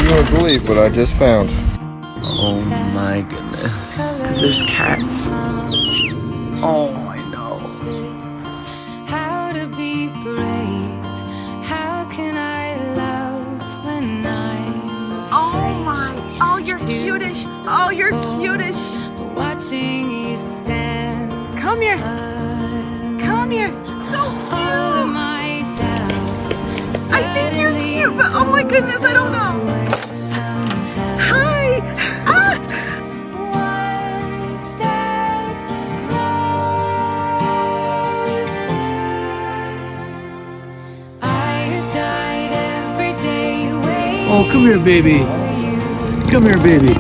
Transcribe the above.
You won't believe what I just found. Oh my goodness. Because there's cats. Oh, I know. How to be brave? How can I love when I'm afraid? Oh, you're cutish. Oh, you're cutish. Watching you stand. Come here. Come here. So All of cute. my doubt. I think you're cute, but oh my goodness, I don't know. Hi. Ah. One step closer. I died every day waiting. Oh, come here, baby. Come here, baby.